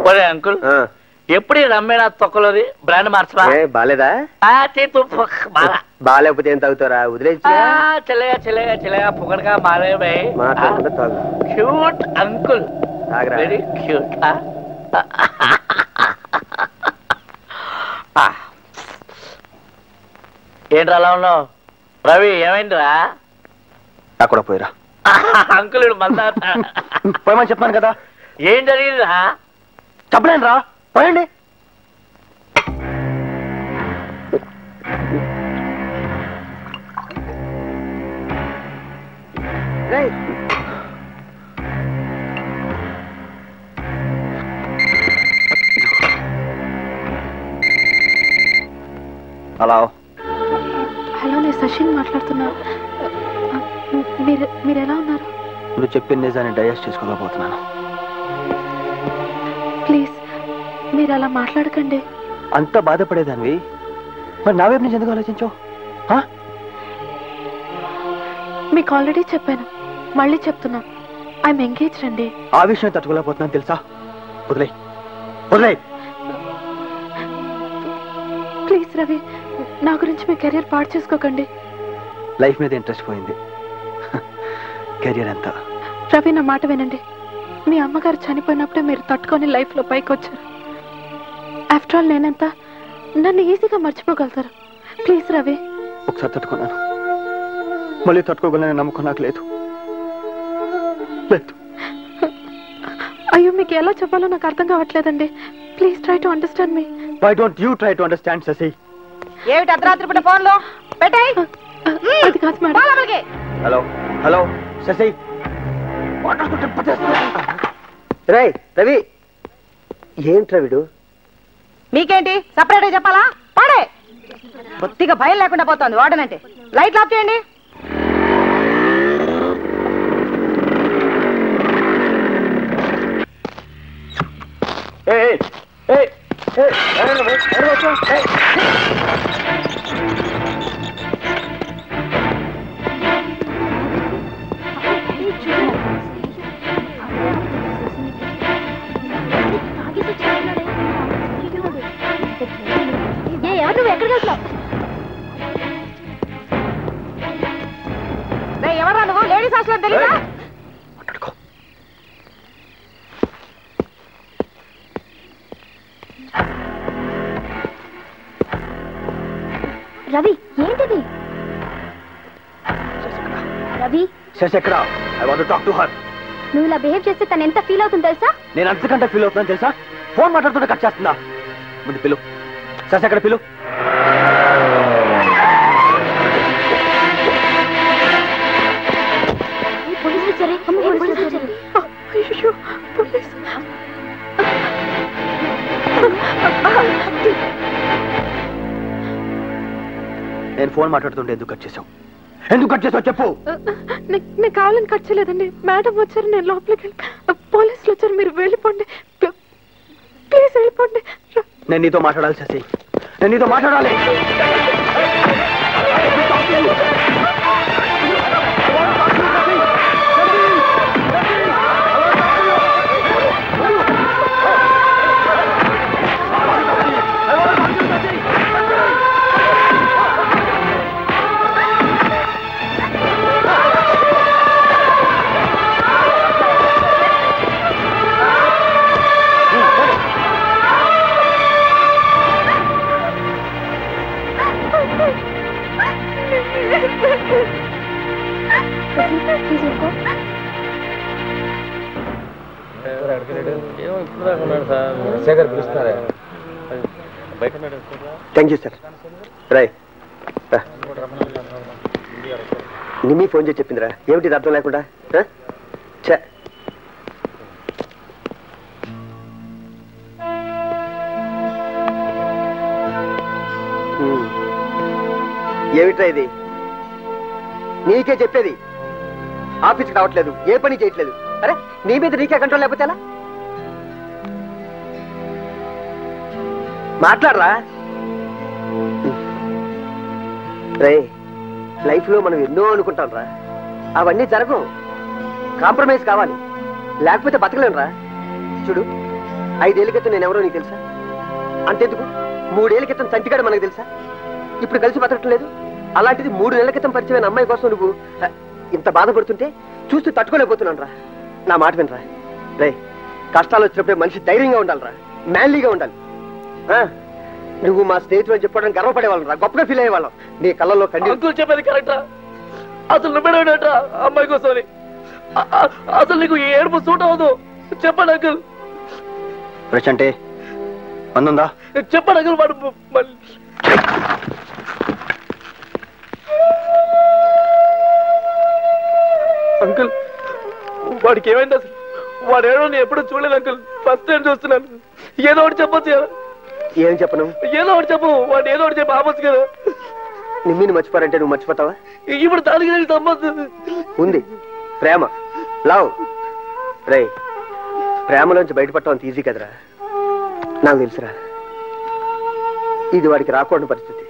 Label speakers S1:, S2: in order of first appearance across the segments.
S1: ఒరే అంకుల్ ఎప్పుడు రమ్మేనా తొక్కలోది బ్రాండ్ మార్చరా
S2: బాలేదా బాగాలేకపోతే ఏం తాగుతారా వదిలేసి
S1: చెల్లగా చెల్లగా చెల్లగా పొగడగా మారే
S2: మాట్లాడకుండా తాగు
S1: క్యూట్ అంకుల్ వెరీ క్యూట్ ఏంట్రా అలా ఉన్నావు రవి ఏమైందిరా
S2: అక్కడ పోయిరా
S1: అంకుల్ మళ్ళా
S2: పోయమని చెప్పాను కదా
S1: ఏం జరిగిందిరా
S2: చెప్పలేను రా పోయండి హలో
S3: హలో నేను సచిన్ మాట్లాడుతున్నా మీరు ఎలా ఉన్నారు
S2: నువ్వు చెప్పిన నిజాన్ని డైజెస్ట్ చేసుకోలేకపోతున్నాను
S3: ప్లీజ్ మీరు అలా మాట్లాడకండి
S2: అంత బాధపడేదానివి మరి నా వైపు నుంచి ఎందుకు ఆలోచించావు
S3: మీకు ఆల్రెడీ చెప్పాను మళ్ళీ చెప్తున్నా ఐఎమ్ ఎంగేజ్డ్ అండి
S2: ఆ విషయం తట్టుకోలేకపోతున్నాను తెలుసా వదిలే వదిలే
S3: ప్లీజ్ రవి నా గురించి మీ కెరీర్ పాడు చేసుకోకండి
S2: లైఫ్ మీద ఇంట్రెస్ట్ పోయింది కెరీర్ ఎంత
S3: రవి నా మాట వినండి మీ అమ్మగారు చనిపోయినప్పుడే మీరు తట్టుకొని లైఫ్లో పైకి వచ్చారు ఆఫ్టర్ ఆల్ నేనంతా నన్ను ఈజీగా మర్చిపోగలుగుతారు ప్లీజ్ రవి
S2: ఒకసారి తట్టుకున్నాను మళ్ళీ తట్టుకోగలనే నమ్మకం నాకు లేదు
S3: అయ్యో మీకు ఎలా చెప్పాలో నాకు అర్థం కావట్లేదండి please try to understand me
S2: why don't you try to understand Sasi
S4: ఏమిటి అర్ధరాత్రి పూట ఫోన్లో పెట్టాయి
S3: అది కాదు మేడం
S2: హలో హలో శశి రై రవి ఏంటి రవిడు
S4: మీకేంటి సపరేట్గా చెప్పాలా పాడే కొద్దిగా భయం లేకుండా పోతుంది వాడనంటే లైట్లు ఆఫ్ చేయండి ఎవరు ఎక్కడికి వెళ్తున్నావు ఎవరా నువ్వు లేడీస్ హాస్టల్ తెలియదా
S3: రవి ఏంటిది రవి
S2: శశి ఎక్కడ I want to talk to her
S3: నువ్వు ఇలా బిహేవ్ చేస్తే తను ఎంత ఫీల్ అవుతుంది తెలుసా
S2: నేను అంతకంటే ఫీల్ అవుతున్నాను తెలుసా ఫోన్ మాట్లాడుతుంటే కట్ చేస్తుందా ముందు పిలు శశి ఎక్కడ పిలు నేను ఫోన్ మాట్లాడుతుంటే ఎందుకు కట్ చేసావు చెప్పు
S3: నేను కావాలని కట్ చేయలేదండి మేడం వచ్చారు నేను లోపలికి పోలీసులు వచ్చారు మీరు వెళ్ళిపోండి ప్లీజ్ వెళ్ళిపోండి
S2: నేను నీతో మాట్లాడాలి శశి నేను నీతో మాట్లాడాలి శేఖర్ పిలుస్తున్నారా thank you sir Rai Nimmi phone చేసి చెప్పిందిరా ఏమిటి అర్థం లేకుండా ఏమిట్రా ఇది నీకే చెప్పేది ఆఫీస్కి రావట్లేదు ఏ పని చేయట్లేదు అరే నీ మీద నీకే కంట్రోల్ లేకపోతే ఎలా మాట్లాడరా రే లైఫ్ లో మనం ఎన్నో అనుకుంటాం రా అవన్నీ జరగవు కాంప్రమైజ్ కావాలి లేకపోతే బతకలేను రా చూడు 5 ఏళ్ల క్రితం నేను ఎవరో నీకు తెలుసా? అంతెందుకు 3 ఏళ్ల క్రితం చంటిగాడు మనకు తెలుసా? ఇప్పుడు కలిసి బతకటం లేదు. అలాంటిది 3 నెలల క్రితం పరిచయమైన అమ్మాయి కోసం నువ్వు ఇంత బాధపడుతుంటే చూస్తూ తట్టుకోలేకపోతున్నాను రా. నా మాట వినరా రే. కష్టాలు వచ్చినప్పుడే మనిషి ధైర్యంగా ఉండాలిరా, మ్యాన్లీగా ఉండాలి. నువ్వు మా స్నేహితులు అని చెప్పడానికి గర్వపడేవాళ్ళం రా, గొప్పగా ఫీల్ అయ్యేవాళ్ళం. నీ కళ్ళల్లో
S1: అంకుల్ చెప్పేది కరెక్టా? అసలు నువ్వేనట అమ్మాయి కోసం. అసలు నీకు ఏడుపు సూట్ అవ్వదు. చెప్పండి అంకుల్.
S2: అంటే అందుందా?
S1: చెప్పండి అంకుల్. వాడు అంకుల్ వాడికి ఏమైంది అసలు? వాడు ఏడో నేను ఎప్పుడూ చూడలేదు అంకుల్. ఫస్ట్ టైం చూస్తున్నాను. ఏదో ఒకటి చెప్పొచ్చు కదా.
S2: ఏం చెప్పను?
S1: ఏదో ఒకటి చెప్పు. వాడు ఏదో ఒకటి చెప్పి ఆపొచ్చు కదా.
S2: నిమ్మిని మర్చిపోరంటే నువ్వు మర్చిపోతావా?
S1: ఇప్పుడు దానికి సంబంధం
S2: ఉంది. ప్రేమ, లవ్. రే, ప్రేమలోంచి బయటపడటం అంత ఈజీ కదరా. నాకు తెలుసురా, ఇది వాడికి రాకూడని పరిస్థితి.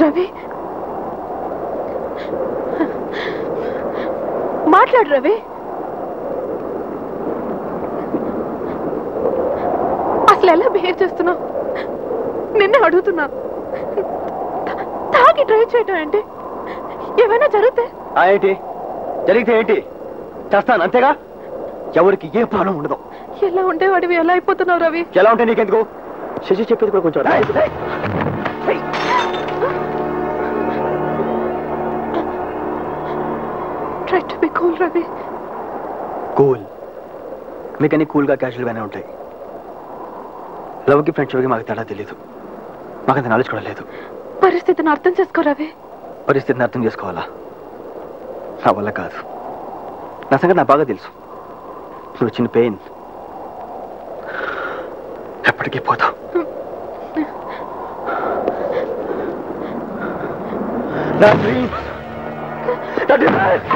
S3: రవి, మాట్లాడు రవి. అసలు ఎలా బిహేవ్ చేస్తున్నావు? నిన్నే అడుగుతున్నా. తాగి డ్రైవ్ చేయటం ఏంటి? ఏమైనా జరిగితే
S2: ఏంటి? జరిగితే ఏంటి? చేస్తాను అంతేగా. ఎవరికి ఏ ప్రాబ్లం ఉండదు.
S3: ఎలా ఉండేవాడివి ఎలా అయిపోతున్నావు రవి?
S2: ఎలా ఉంటే నీకెందుకు? శశి చెప్పేది కూడా కొంచెం
S3: try to be cool Ravi.
S2: Cool మీకన్నీ కూల్గా క్యాజువల్గానే ఉంటాయి. లవ్కి ఫ్రెండ్షిప్కి మాకు తేడా తెలియదు. మాకంత నాలెడ్జ్ కూడా లేదు.
S3: పరిస్థితిని అర్థం చేసుకో రవి.
S2: పరిస్థితిని అర్థం చేసుకోవాలా? నా వల్ల కాదు. నా సంగతి నాకు బాగా తెలుసు. నువ్వు చిన్న పెయిన్ ఎప్పటికీ పోతావు. నా డ్రీమ్స్, నా డిజైర్స్,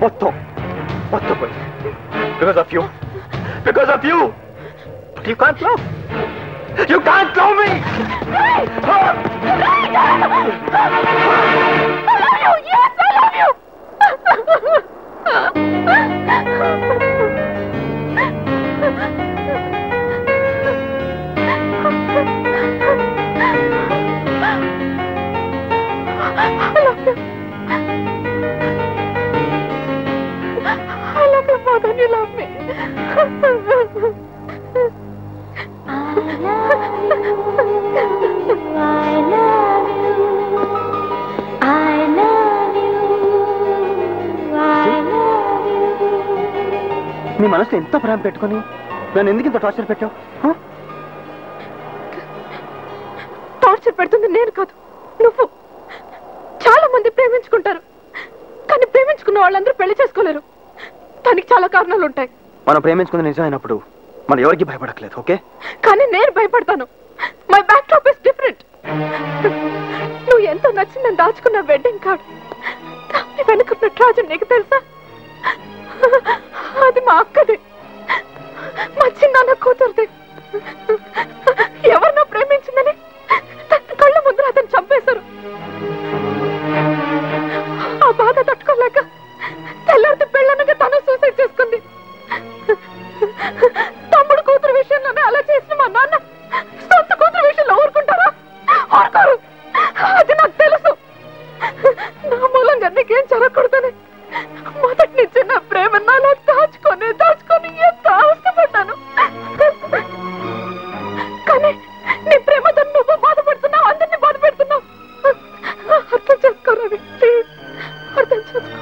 S2: మొత్తం పోయి. Because of you. Because of you. But you can't love. You can't love me.
S3: I love you. Yes, I love you. I love you more than you love me.
S2: నీ మనసులో ఎంత ప్రేమ పెట్టుకొని నన్ను ఎందుకు ఇంత టార్చర్ పెట్టావు?
S3: టార్చర్ పెడుతుంది నేను కాదు, నువ్వు. చాలా మంది ప్రేమించుకుంటారు, కానీ ప్రేమించుకున్న వాళ్ళందరూ పెళ్లి చేసుకోలేరు. దానికి చాలా కారణాలు ఉంటాయి.
S2: మనం ప్రేమించుకున్న నిజమైనప్పుడు మనం ఎవరికి భయపడట్లేదు, ఓకే?
S3: కానీ నేను భయపడతాను. My backdrop is different. నువ్వు ఎంతో నచ్చిందని దాచుకున్న వెడ్డింగ్ కార్డ్, దాన్ని వెనుకున్న ట్రాజెడీ నీకు తెలుసా? అది మా అక్కది, మా చిన్నాన్న కూతురుది. ఎవరినో ప్రేమించిందని తన కళ్ళ ముందర అతను చంపేశారు. ఆ బాధ తట్టుకోలేక తెల్లారితే పెళ్ళనగా తను సూసైడ్ చేసుకుంది. తమ్ముడు కూతురు విషయంలోనే అలా చేసిన మా నాన్న సొంత కూతురు విషయంలో ఊరుకుంటారా? ఊరుకోరు. అది నాకు తెలుసు. నా మూలంగా నీకేం జరగకూడదని మొదటి నుంచి నా ప్రేమ నాలో దాచుకొని దాచుకొని ఎంత అవసరపడ్డాను. కానీ నీ ప్రేమతో నువ్వు బాధపడుతున్నావు, అందరినీ బాధ పెడుతున్నావు. అర్థం చేసుకోరావి, ప్లీజ్ అర్థం చేసుకో.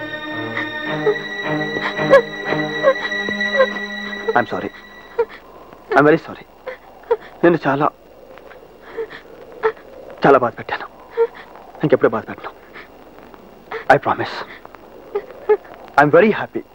S2: I'm sorry, I'm very sorry. నేను చాలా చాలా బాధ పెట్టాను. ఇంకెప్పుడు బాధ పెట్టను. I promise. I'm very happy.